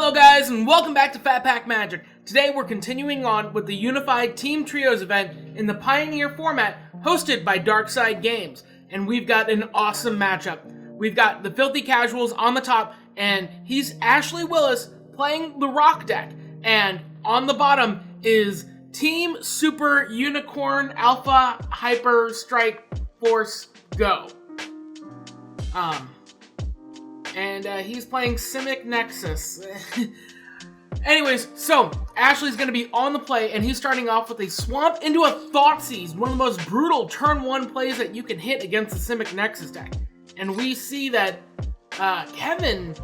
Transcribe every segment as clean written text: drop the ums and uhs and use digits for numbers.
Hello guys, and welcome back to Fat Pack Magic. Today we're continuing on with the Unified Team Trios event in the Pioneer format hosted by Darkside Games. And we've got an awesome matchup. We've got the Filthy Casuals on the top, and he's Ashley Willis playing the Rock deck. And on the bottom is Team Super Unicorn Alpha Hyper Strike Force Go. And he's playing Simek Nexus. Anyways, so Ashley's going to be on the play, and he's starting off with a Swamp into a Thoughtseize, one of the most brutal turn 1 plays that you can hit against the Simek Nexus deck. And we see that Kevin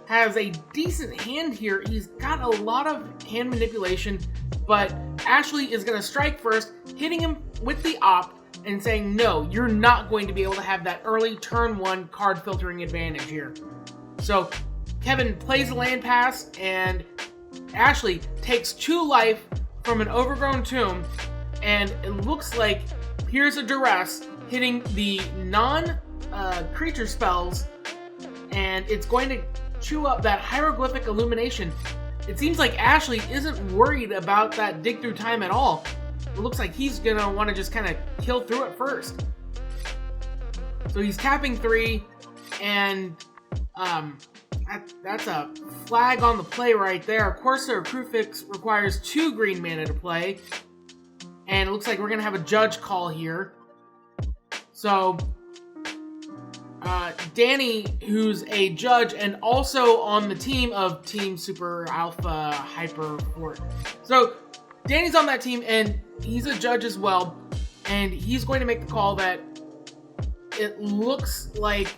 has a decent hand here. He's got a lot of hand manipulation, but Ashley is going to strike first, hitting him with the Opt, and saying, no, you're not going to be able to have that early turn 1 card filtering advantage here. So Kevin plays a land pass, and Ashley takes 2 life from an Overgrown Tomb, and it looks like here's a Duress hitting the non-creature spells, and it's going to chew up that Hieroglyphic Illumination. It seems like Ashley isn't worried about that dig through time at all. It looks like he's going to want to just kind of kill through it first. So he's tapping 3, and that's a flag on the play right there. Corsair Crucifix requires 2 green mana to play. And it looks like we're going to have a judge call here. So, Danny, who's a judge and also on the team of Team Super Alpha Hyper Fort. So, Danny's on that team, and he's a judge as well. And he's going to make the call that it looks like...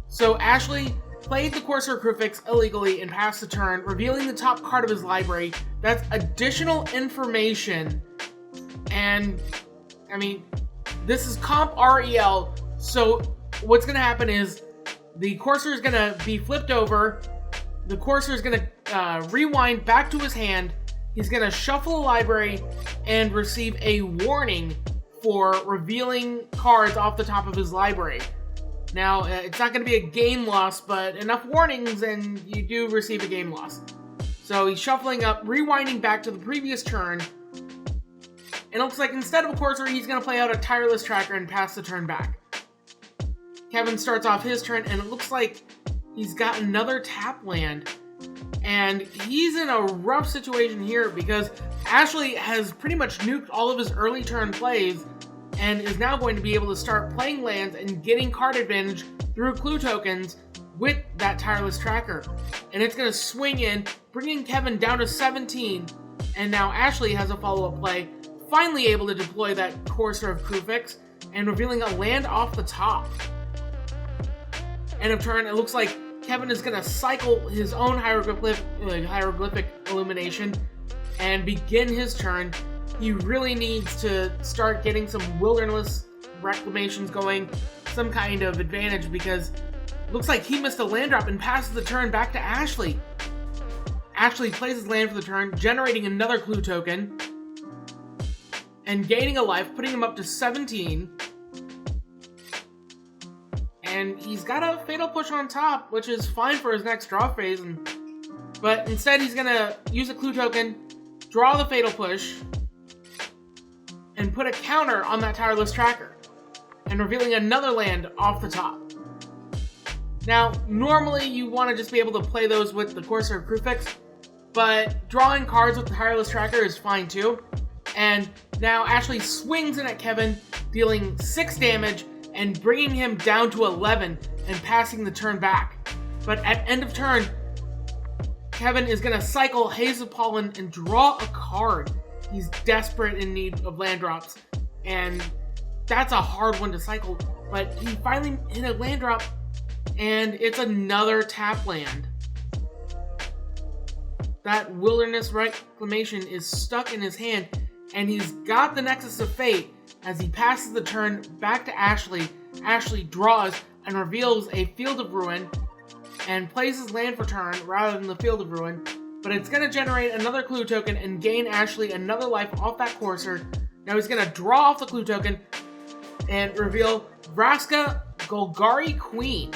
So, Ashley played the Corsair Crucifix illegally and passed the turn, revealing the top card of his library. That's additional information. And, I mean, this is Comp REL, so what's going to happen is the Corsair is going to be flipped over, the Corsair is going to rewind back to his hand, he's going to shuffle a library and receive a warning for revealing cards off the top of his library. Now, it's not going to be a game loss, but enough warnings and you do receive a game loss. So he's shuffling up, rewinding back to the previous turn. It looks like instead of a Corsair, he's going to play out a Tireless Tracker and pass the turn back. Kevin starts off his turn, and it looks like he's got another tap land. And he's in a rough situation here because Ashley has pretty much nuked all of his early turn plays and is now going to be able to start playing lands and getting card advantage through clue tokens with that Tireless Tracker. And it's going to swing in, bringing Kevin down to 17, and now Ashley has a follow-up play, finally able to deploy that Corsair of Crucifix, and revealing a land off the top. End of turn, it looks like Kevin is going to cycle his own Hieroglyphic Illumination and begin his turn. He really needs to start getting some Wilderness Reclamations going, some kind of advantage, because it looks like he missed a land drop and passes the turn back to Ashley. Ashley plays his land for the turn, generating another clue token, and gaining a life, putting him up to 17. And he's got a Fatal Push on top, which is fine for his next draw phase. But instead, he's going to use a clue token, draw the Fatal Push, and put a counter on that Tireless Tracker, and revealing another land off the top. Now, normally you want to just be able to play those with the Corsair Crucifix, but drawing cards with the Tireless Tracker is fine too. And now Ashley swings in at Kevin, dealing 6 damage and bringing him down to 11 and passing the turn back. But at end of turn, Kevin is going to cycle Haze of Pollen and draw a card. He's desperate in need of land drops, and that's a hard one to cycle, but he finally hit a land drop, and it's another tap land. That Wilderness Reclamation is stuck in his hand, and he's got the Nexus of Fate. As he passes the turn back to Ashley, Ashley draws and reveals a Field of Ruin, and plays his land for turn rather than the Field of Ruin. But it's going to generate another clue token and gain Ashley another life off that Corsair. Now he's going to draw off the clue token and reveal Vraska Golgari Queen.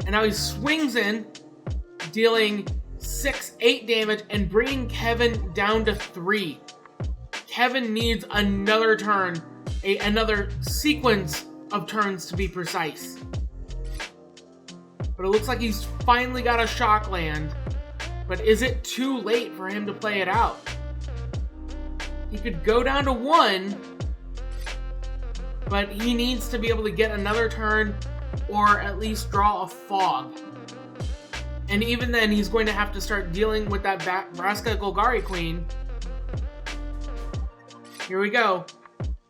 And now he swings in, dealing 8 damage and bringing Kevin down to 3. Kevin needs another turn, another sequence of turns to be precise. But it looks like he's finally got a shockland. But is it too late for him to play it out? He could go down to 1, but he needs to be able to get another turn or at least draw a fog. And even then, he's going to have to start dealing with that Vraska Golgari Queen. Here we go.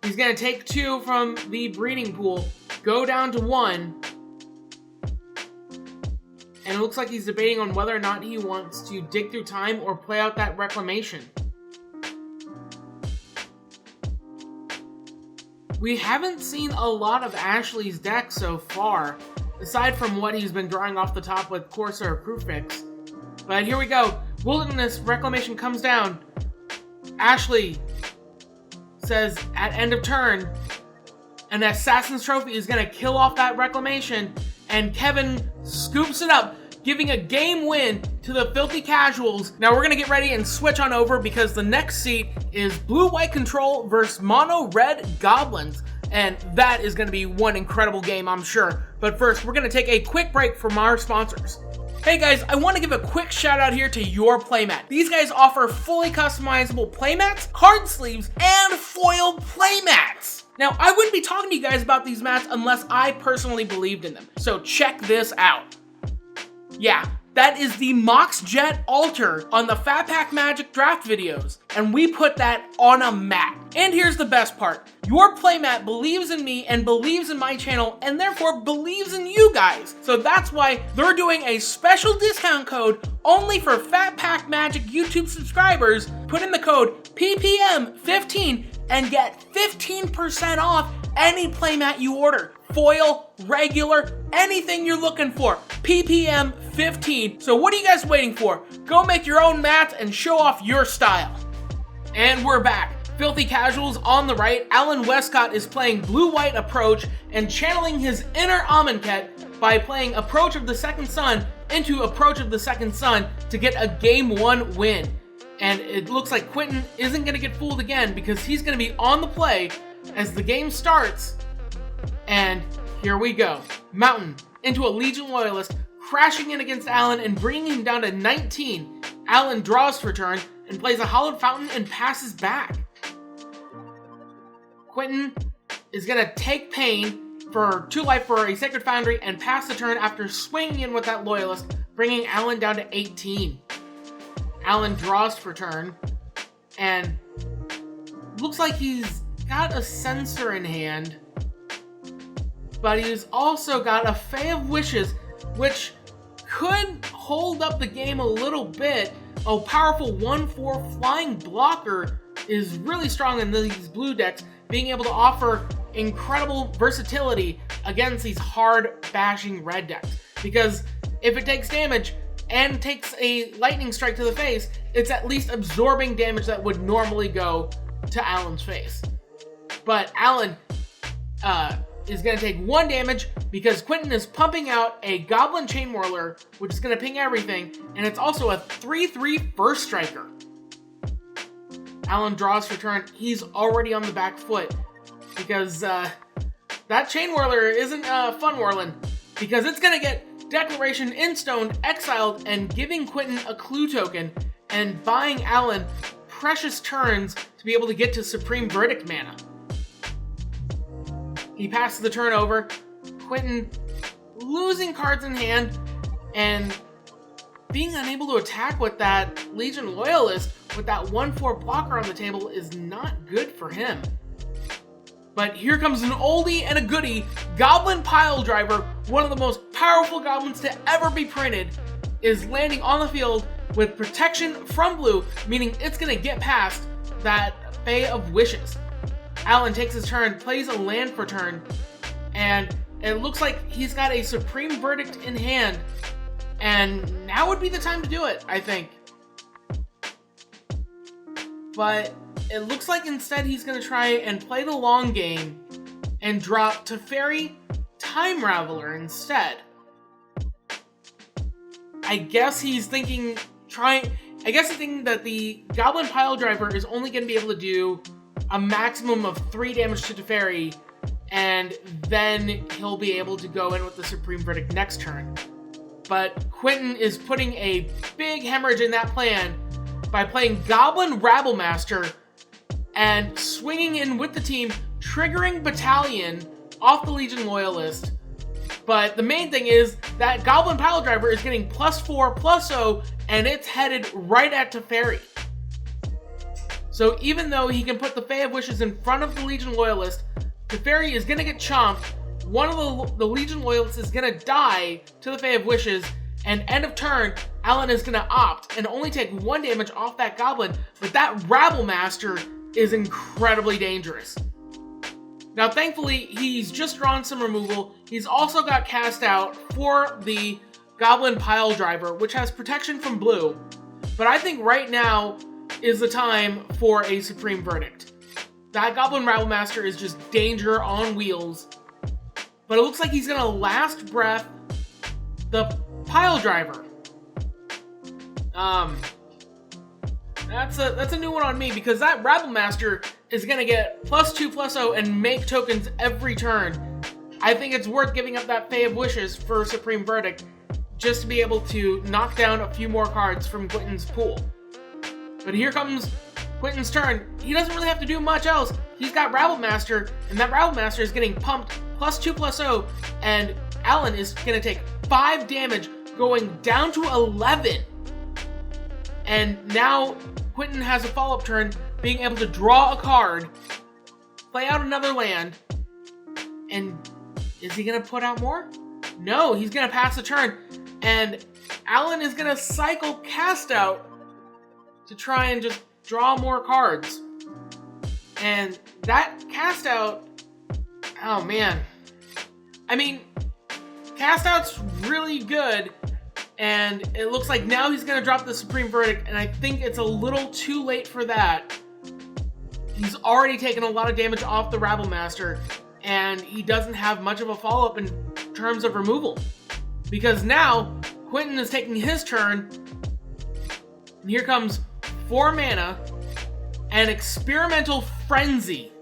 He's going to take 2 from the breeding pool, go down to 1. And it looks like he's debating on whether or not he wants to dig through time or play out that reclamation. We haven't seen a lot of Ashley's deck so far, aside from what he's been drawing off the top with Corsair Crewfix. But here we go. Wilderness Reclamation comes down. Ashley says at end of turn, an Assassin's Trophy is going to kill off that Reclamation, and Kevin scoops it up, giving a game win to the Filthy Casuals. Now we're going to get ready and switch on over because the next seat is Blue-White Control versus Mono-Red Goblins. And that is going to be one incredible game, I'm sure. But first, we're going to take a quick break from our sponsors. Hey guys, I want to give a quick shout out here to Your Playmat. These guys offer fully customizable playmats, card sleeves, and foil playmats. Now, I wouldn't be talking to you guys about these mats unless I personally believed in them. So check this out. Yeah, that is the Mox Jet altar on the Fat Pack Magic draft videos, and we put that on a mat. And here's the best part. Your playmat believes in me and believes in my channel, and therefore believes in you guys. So that's why they're doing a special discount code only for Fat Pack Magic YouTube subscribers. Put in the code PPM15 and get 15% off any playmat you order. Foil, regular, anything you're looking for. PPM 15. So what are you guys waiting for? Go make your own mats and show off your style. And we're back. Filthy Casuals on the right. Alan Westcott is playing Blue-White Approach and channeling his inner Amonkhet by playing Approach of the Second Sun into Approach of the Second Sun to get a Game 1 win. And it looks like Quentin isn't going to get fooled again because he's going to be on the play as the game starts. And here we go. Mountain into a Legion Loyalist, crashing in against Alan and bringing him down to 19. Alan draws for turn and plays a Hallowed Fountain and passes back. Quentin is going to take pain for 2 life for a Sacred Foundry and pass the turn after swinging in with that Loyalist, bringing Alan down to 18. Alan draws for turn and looks like he's got a Censor in hand, but he's also got a Fae of Wishes, which could hold up the game a little bit. A powerful 1/4 flying blocker is really strong in these blue decks, being able to offer incredible versatility against these hard bashing red decks. Because if it takes damage and takes a lightning strike to the face, it's at least absorbing damage that would normally go to Alan's face. But Alan is going to take 1 damage because Quentin is pumping out a Goblin Chain Whirler, which is going to ping everything, and it's also a 3/3 First Striker. Alan draws for turn. He's already on the back foot because that Chain Whirler isn't fun whirling, because it's going to get Declaration Instoned, exiled, and giving Quentin a clue token and buying Alan precious turns to be able to get to Supreme Verdict mana. He passes the turn over. Quentin losing cards in hand and being unable to attack with that Legion Loyalist with that 1/4 blocker on the table is not good for him. But here comes an oldie and a goodie. Goblin Pile Driver, one of the most powerful goblins to ever be printed, is landing on the field with protection from blue, meaning it's going to get past that Fae of Wishes. Alan takes his turn, plays a land for turn, and it looks like he's got a Supreme Verdict in hand, and now would be the time to do it, I think. But it looks like instead he's going to try and play the long game and drop Teferi Time Raveler instead. I guess he's thinking that the Goblin Pile Driver is only going to be able to do a maximum of 3 damage to Teferi, and then he'll be able to go in with the Supreme Verdict next turn. But Quentin is putting a big hemorrhage in that plan by playing Goblin Rabblemaster and swinging in with the team, triggering Battalion off the Legion Loyalist. But the main thing is that Goblin Pile Driver is getting +4/+0, and it's headed right at Teferi. So even though he can put the Fae of Wishes in front of the Legion Loyalist, Teferi is going to get chomped, one of the Legion Loyalists is going to die to the Fae of Wishes, and end of turn, Alan is going to opt and only take 1 damage off that Goblin, but that Rabblemaster is incredibly dangerous. Now, thankfully, he's just drawn some removal. He's also got cast out for the Goblin Pile Driver, which has protection from blue. But I think right now is the time for a Supreme Verdict. That Goblin Rabblemaster is just danger on wheels. But it looks like he's going to last breath the Pile Driver. That's a new one on me, because that Rabblemaster is going to get +2/+0 and make tokens every turn. I think it's worth giving up that Fae of Wishes for Supreme Verdict just to be able to knock down a few more cards from Quentin's pool. But here comes Quentin's turn. He doesn't really have to do much else. He's got Rabblemaster, and that Rabblemaster is getting pumped +2/+0, and Alan is going to take 5 damage, going down to 11. And now Quentin has a follow-up turn, being able to draw a card, play out another land, and is he going to put out more? No, he's going to pass the turn, and Alan is going to cycle Cast Out to try and just draw more cards. And that Cast Out, oh man. I mean, Cast Out's really good, and it looks like now he's going to drop the Supreme Verdict, and I think it's a little too late for that. He's already taken a lot of damage off the Rabblemaster, and he doesn't have much of a follow-up in terms of removal. Because now, Quentin is taking his turn, and here comes 4 mana, and Experimental Frenzy.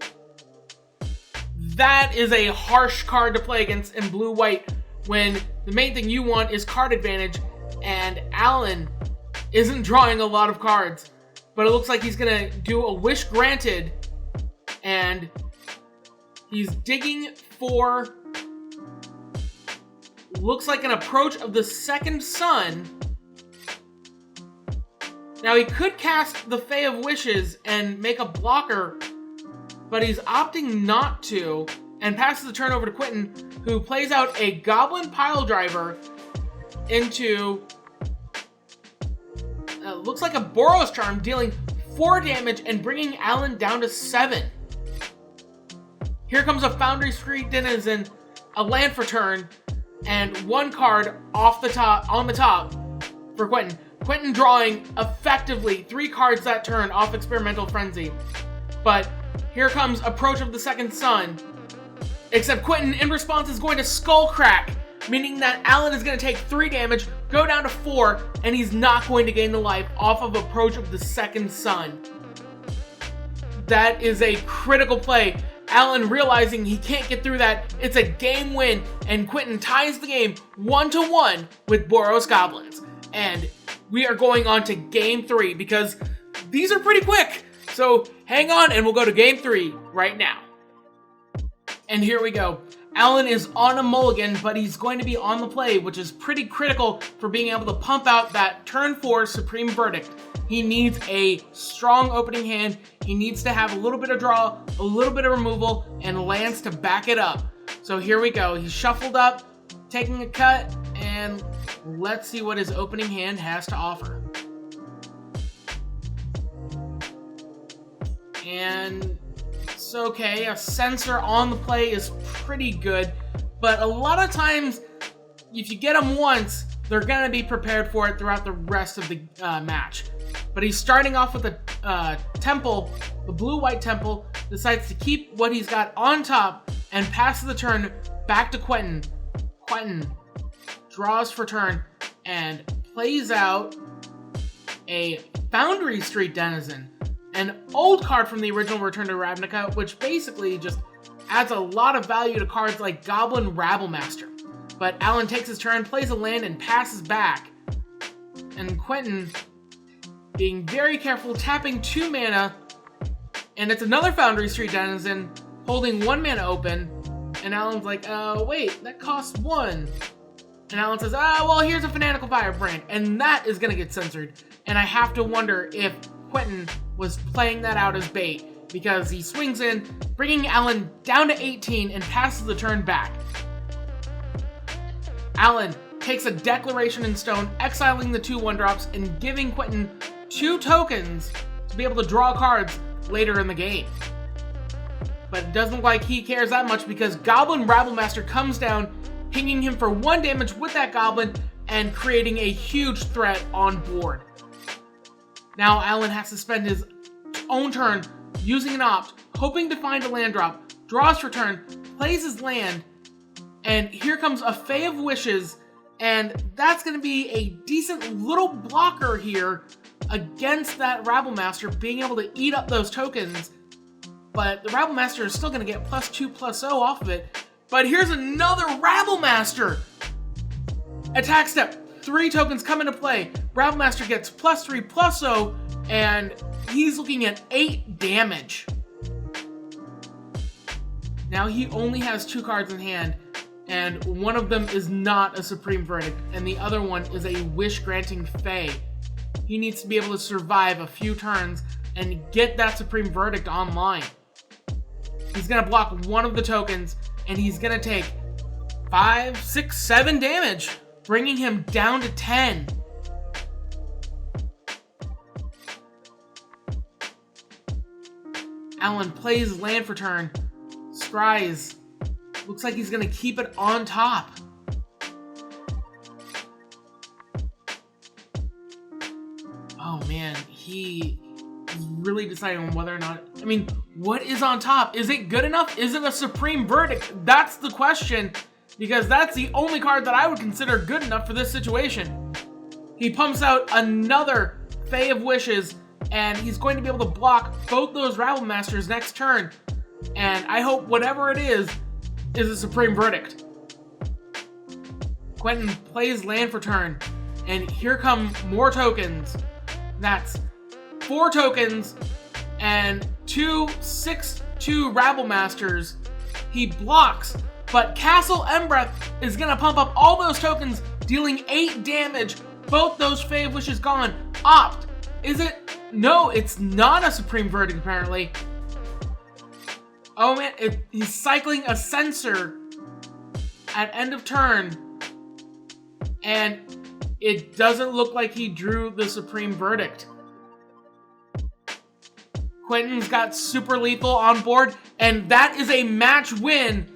That is a harsh card to play against in blue-white, when the main thing you want is card advantage, and Alan isn't drawing a lot of cards. But it looks like he's going to do a Wish Granted, and he's digging for, looks like an Approach of the Second Sun. Now he could cast the Fae of Wishes and make a blocker, but he's opting not to, and passes the turn over to Quentin, who plays out a Goblin Pile Driver into, looks like a Boros Charm, dealing 4 damage and bringing Alan down to 7. Here comes a Foundry Street Denizen, a land for turn, and 1 card on the top for Quentin. Quentin drawing effectively 3 cards that turn off Experimental Frenzy. But here comes Approach of the Second Sun. Except Quentin, in response, is going to Skull Crack, meaning that Alan is going to take 3 damage, go down to 4, and he's not going to gain the life off of Approach of the Second Sun. That is a critical play. Alan realizing he can't get through that. It's a game win, and Quentin ties the game 1-1 with Boros Goblins. And we are going on to Game 3, because these are pretty quick. So hang on, and we'll go to Game 3 right now. And here we go. Alan is on a mulligan, but he's going to be on the play, which is pretty critical for being able to pump out that turn 4 Supreme Verdict. He needs a strong opening hand. He needs to have a little bit of draw, a little bit of removal, and lands to back it up. So here we go. He's shuffled up, taking a cut, and let's see what his opening hand has to offer. And it's okay. A Censor on the play is pretty good, but a lot of times, if you get them once, they're going to be prepared for it throughout the rest of the match. But he's starting off with a Temple, the blue-white Temple, decides to keep what he's got on top and passes the turn back to Quentin. Quentin draws for turn and plays out a Foundry Street Denizen, an old card from the original Return to Ravnica, which basically just adds a lot of value to cards like Goblin Rabblemaster. But Alan takes his turn, plays a land, and passes back. And Quentin, being very careful, tapping 2 mana, and it's another Foundry Street Denizen, holding 1 mana open, and Alan's like, wait, that costs 1. And Alan says, well, here's a Fanatical Firebrand, and that is going to get censored. And I have to wonder if Quentin was playing that out as bait, because he swings in, bringing Alan down to 18 and passes the turn back. Alan takes a Declaration in Stone, exiling the 2 1-drops and giving Quentin 2 tokens to be able to draw cards later in the game. But it doesn't look like he cares that much, because Goblin Rabblemaster comes down, pinging him for 1 damage with that Goblin and creating a huge threat on board. Now Alan has to spend his own turn using an opt, hoping to find a land drop, draws for turn, plays his land, and here comes a Fae of Wishes, and that's going to be a decent little blocker here against that Rabblemaster being able to eat up those tokens. But the Rabblemaster is still going to get +2/+0 off of it. But here's another Rabblemaster! Attack step, 3 tokens come into play. Rabblemaster gets +3/+0, and he's looking at 8 damage. Now he only has 2 cards in hand, and one of them is not a Supreme Verdict, and the other one is a Wish-Granting Fae. He needs to be able to survive a few turns and get that Supreme Verdict online. He's going to block 1 of the tokens, and he's going to take 5, 6, 7 damage, bringing him down to 10. Alan plays land for turn, scries. Looks like he's going to keep it on top. Oh man, he is really deciding on whether or not... I mean, what is on top? Is it good enough? Is it a Supreme Verdict? That's the question, because that's the only card that I would consider good enough for this situation. He pumps out another Fae of Wishes, and he's going to be able to block both those Rabblmasters next turn. And I hope whatever it is a Supreme Verdict. Quentin plays land for turn, and here come more tokens. That's 4 tokens and 2 6/2 Rabblmasters. He blocks, but Castle Embereth is going to pump up all those tokens, dealing 8 damage. Both those Fae of Wishes gone. Opt. Is it? No, it's not a Supreme Verdict, apparently. Oh man, he's cycling a Censor at end of turn, and it doesn't look like he drew the Supreme Verdict. Quentin's got Super Lethal on board, and that is a match win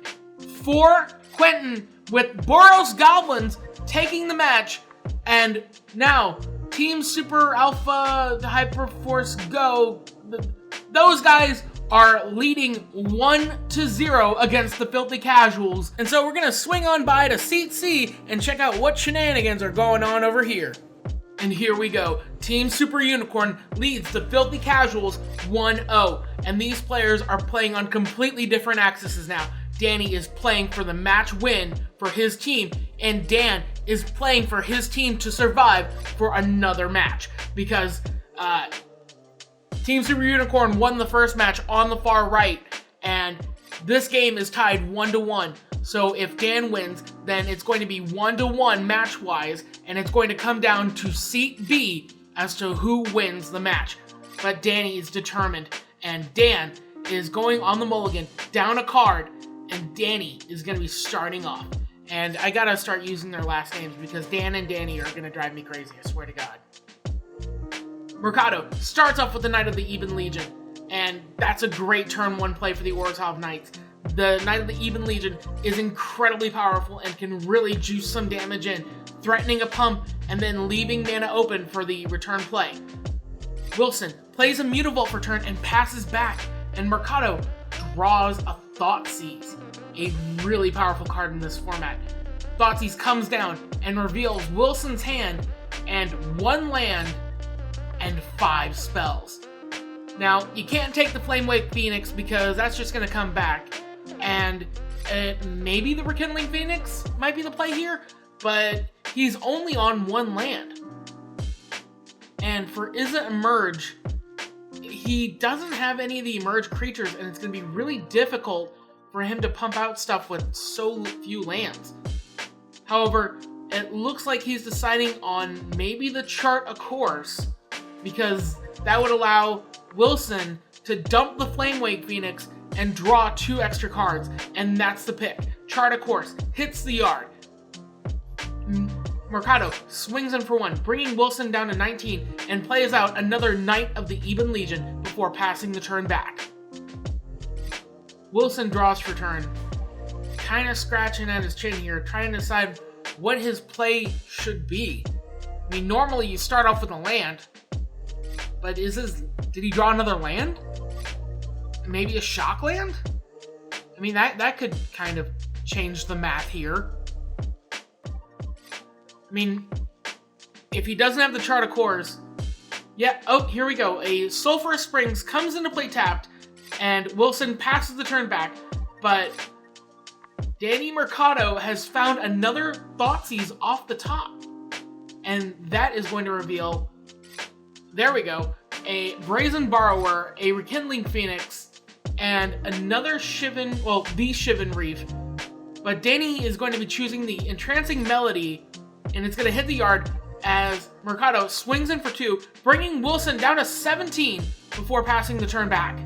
for Quentin, with Boros Goblins taking the match. And now, Team Super Alpha Hyperforce Go, those guys are leading 1-0 against the Filthy Casuals. And so we're gonna swing on by to Seat C and check out what shenanigans are going on over here. And here we go. Team Super Unicorn leads the Filthy Casuals 1-0. And these players are playing on completely different axes now. Danny is playing for the match win for his team, and Dan is playing for his team to survive for another match. Because, Team Super Unicorn won the first match on the far right, and this game is tied 1-1. So if Dan wins, then it's going to be 1-1 match-wise, and it's going to come down to Seat B as to who wins the match. But Danny is determined, and Dan is going on the mulligan, down a card, and Danny is going to be starting off. And I gotta start using their last names, because Dan and Danny are going to drive me crazy, I swear to God. Mercado starts off with the Knight of the Even Legion, and that's a great turn 1 play for the Orzhov Knights. The Knight of the Even Legion is incredibly powerful and can really juice some damage in, threatening a pump and then leaving mana open for the return play. Wilson plays a Mutavault for turn and passes back, and Mercado draws a Thoughtseize, a really powerful card in this format. Thoughtseize comes down and reveals Wilson's hand, and 1 land and 5 spells. Now, you can't take the Flamewake Phoenix because that's just going to come back, and maybe the Rekindling Phoenix might be the play here, but he's only on 1 land. And for Izzet Emerge, he doesn't have any of the Emerge creatures, and it's going to be really difficult for him to pump out stuff with so few lands. However, it looks like he's deciding on maybe the Chart a Course, because that would allow Wilson to dump the Flamewake Phoenix and draw 2 extra cards, and that's the pick. Chart a Course hits the yard. Mercado swings in for 1, bringing Wilson down to 19, and plays out another Knight of the Eben Legion before passing the turn back. Wilson draws for turn, kind of scratching at his chin here, trying to decide what his play should be. I mean, normally you start off with a land, but did he draw another land? Maybe a shockland? I mean, that could kind of change the math here. I mean, if he doesn't have the Chart of Course, yeah, oh, here we go. A Sulphurous Springs comes into play tapped, and Wilson passes the turn back, but Danny Mercado has found another Thoughtseize off the top, and that is going to reveal, there we go, a Brazen Borrower, a Rekindling Phoenix, and another Shivan, well, the Shivan Reef. But Danny is going to be choosing the Entrancing Melody, and it's going to hit the yard as Mercado swings in for 2, bringing Wilson down to 17 before passing the turn back.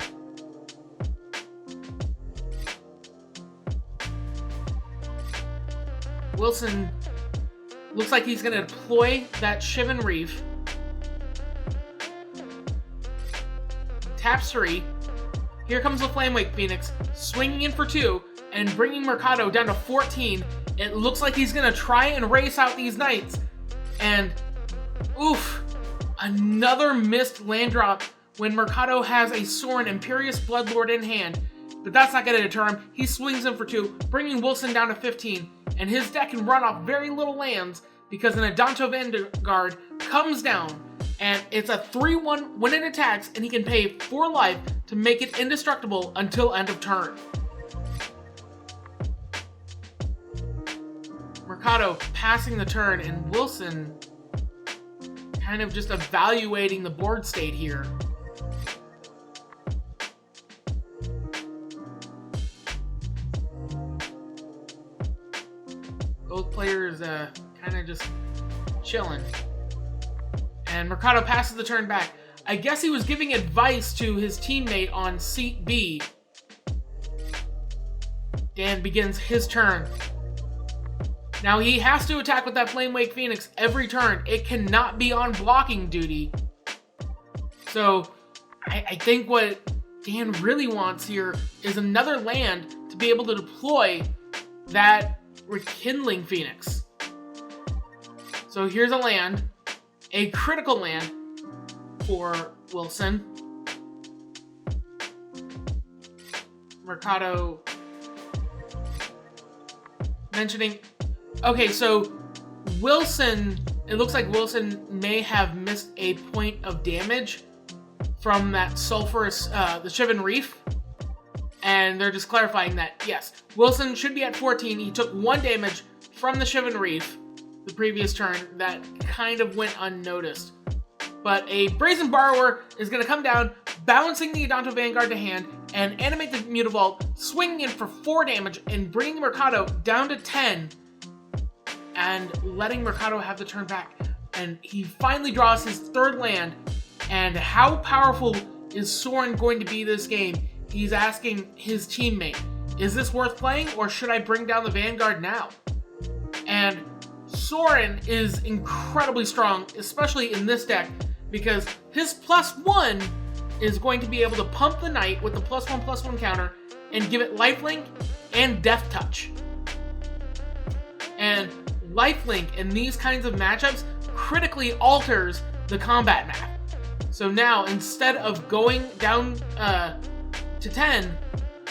Wilson looks like he's going to deploy that Shivan Reef. Taps 3. Here comes the Flamewake Phoenix, swinging in for 2, and bringing Mercado down to 14. It looks like he's going to try and race out these Knights. And, oof, another missed land drop when Mercado has a Soren Imperious Bloodlord in hand. But that's not going to deter him. He swings in for 2, bringing Wilson down to 15. And his deck can run off very little lands because an Adanto Vanguard comes down. And it's a 3-1 when it attacks, and he can pay 4 life to make it indestructible until end of turn. Mercado passing the turn, and Wilson kind of just evaluating the board state here. Both players kind of just chilling. And Mercado passes the turn back. I guess he was giving advice to his teammate on seat B. Dan begins his turn. Now he has to attack with that Flamewake Phoenix every turn. It cannot be on blocking duty. So I think what Dan really wants here is another land to be able to deploy that Rekindling Phoenix. So here's a land, a critical land for Wilson. Mercado mentioning, okay, so Wilson, it looks like Wilson may have missed a point of damage from that sulfurous, the Shivan Reef. And they're just clarifying that, yes, Wilson should be at 14. He took 1 damage from the Shivan Reef the previous turn that kind of went unnoticed. But a Brazen Borrower is going to come down, balancing the Adanto Vanguard to hand, and animate the Mutavault, swinging in for 4 damage and bringing Mercado down to 10, and letting Mercado have the turn back. And he finally draws his 3rd land. And how powerful is Soren going to be this game? He's asking his teammate, is this worth playing, or should I bring down the Vanguard now? And Soren is incredibly strong, especially in this deck, because his +1 is going to be able to pump the Knight with the +1/+1 counter and give it lifelink and death touch. And lifelink in these kinds of matchups critically alters the combat map. So now, instead of going down to 10,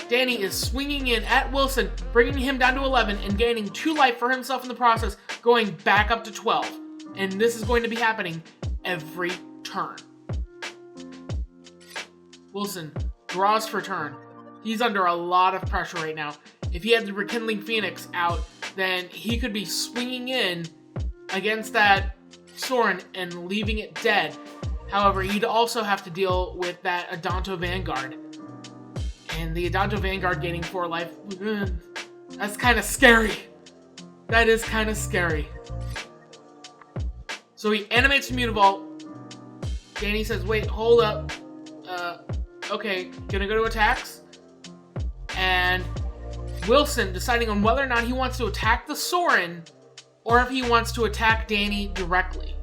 Danny is swinging in at Wilson, bringing him down to 11 and gaining 2 life for himself in the process, going back up to 12. And this is going to be happening every turn. Wilson draws for turn. He's under a lot of pressure right now. If he had the Rekindling Phoenix out, then he could be swinging in against that Soren and leaving it dead. However, he'd also have to deal with that Adanto Vanguard. And the Adanto Vanguard gaining 4 life, that's kind of scary. That is kind of scary. So he animates the Mutavault. Danny says, wait, hold up. Okay, gonna go to attacks. And Wilson deciding on whether or not he wants to attack the Soren or if he wants to attack Danny directly.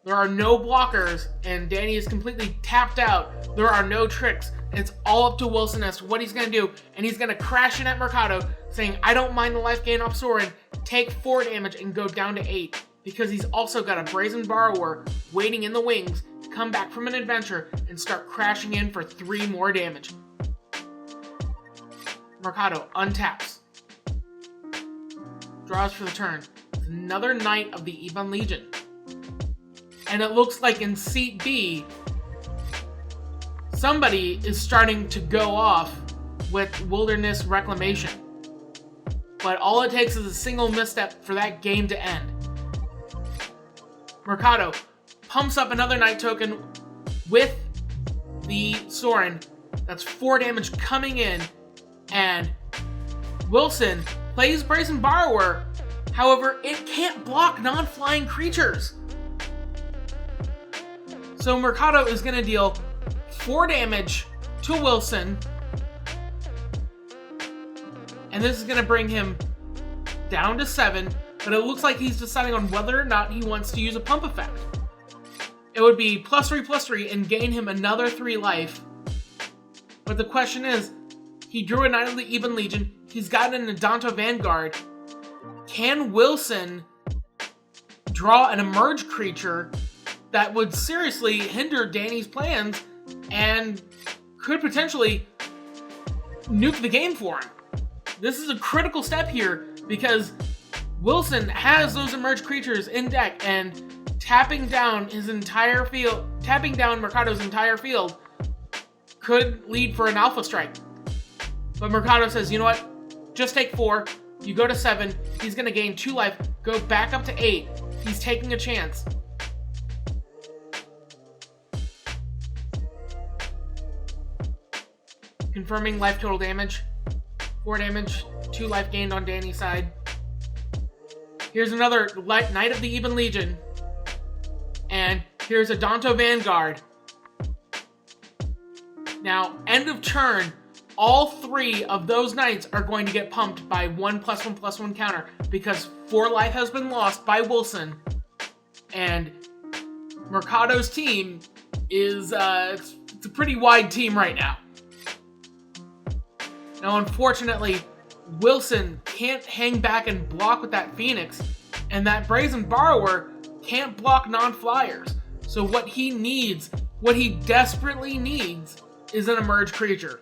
There are no blockers, and Danny is completely tapped out. There are no tricks. It's all up to Wilson as to what he's going to do, and he's going to crash in at Mercado, saying, I don't mind the life gain off Soren, take 4 damage and go down to 8, because he's also got a Brazen Borrower waiting in the wings to come back from an adventure and start crashing in for 3 more damage. Mercado untaps. Draws for the turn. It's another Knight of the Ebon Legion. And it looks like in Seat B, somebody is starting to go off with Wilderness Reclamation. But all it takes is a single misstep for that game to end. Mercado pumps up another Knight token with the Soren. That's 4 damage coming in. And Wilson plays Brazen Borrower. However, it can't block non-flying creatures. So Mercado is going to deal 4 damage to Wilson. And this is going to bring him down to 7. But it looks like he's deciding on whether or not he wants to use a pump effect. It would be +3/+3 and gain him another 3 life. But the question is, he drew a Knight of the Ebon Legion. He's got an Adanto Vanguard. Can Wilson draw an Emerge creature that would seriously hinder Danny's plans and could potentially nuke the game for him? This is a critical step here because Wilson has those Emerge creatures in deck, and tapping down Mercado's entire field could lead for an Alpha Strike. But Mercado says, you know what? Just take 4. You go to 7. He's going to gain 2 life. Go back up to 8. He's taking a chance. Confirming life total damage. 4 damage. 2 life gained on Danny's side. Here's another Knight of the Ebon Legion. And here's a Adanto Vanguard. Now, end of turn, all 3 of those Knights are going to get pumped by 1+1/+1 counter because 4 life has been lost by Wilson. And Mercado's team is it's a pretty wide team right now. Now, unfortunately, Wilson can't hang back and block with that Phoenix, and that Brazen Borrower can't block non-flyers. So what he desperately needs, is an Emerge creature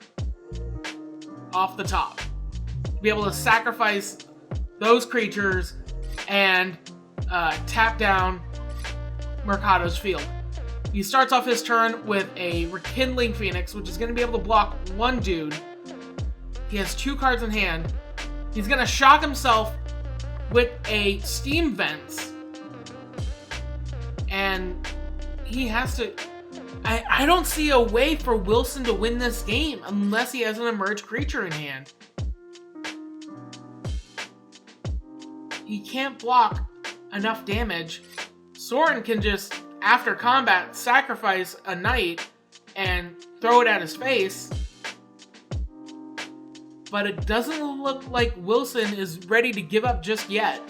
off the top to be able to sacrifice those creatures and tap down Mercado's field. He starts off his turn with a Rekindling Phoenix, which is going to be able to block 1 dude. He has 2 cards in hand. He's going to shock himself with a Steam Vents. And he has to... I don't see a way for Wilson to win this game unless he has an Emerge creature in hand. He can't block enough damage. Soren can just, after combat, sacrifice a Knight and throw it at his face. But it doesn't look like Wilson is ready to give up just yet.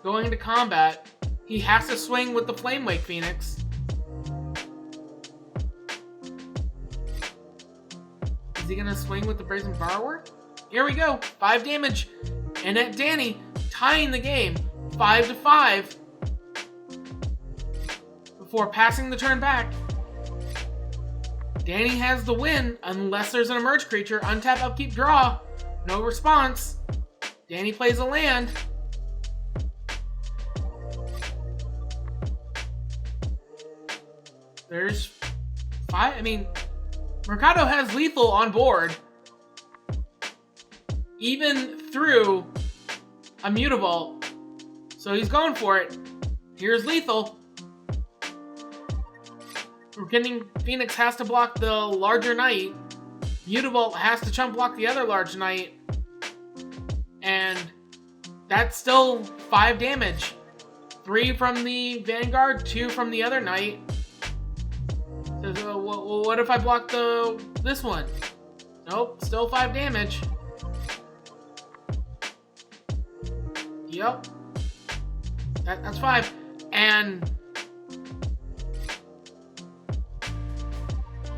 Going into combat, he has to swing with the Flamewake Phoenix. Is he going to swing with the Brazen Borrower? Here we go. 5 damage. And at Danny, tying the game 5-5 before passing the turn back. Danny has the win unless there's an Emerge creature. Untap, upkeep, draw. No response. Danny plays a land. There's 5. I mean, Mercado has lethal on board. Even through a Mutavault. So he's going for it. Here's lethal. We're getting Phoenix has to block the larger knight. Mutavault has to chump block the other large knight. And that's still 5 damage. 3 from the Vanguard, 2 from the other knight. So, what if I block this one? Nope, still 5 damage. Yep. That's 5. And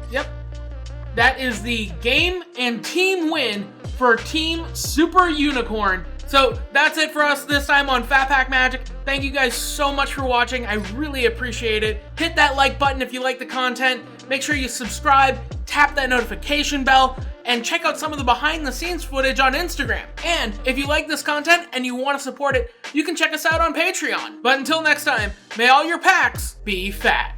yep. That is the game and team win for Team Super Unicorn. So that's it for us this time on Fat Pack Magic. Thank you guys so much for watching. I really appreciate it. Hit that like button if you like the content. Make sure you subscribe, tap that notification bell, and check out some of the behind the scenes footage on Instagram. And if you like this content and you want to support it, you can check us out on Patreon. But until next time, may all your packs be fat.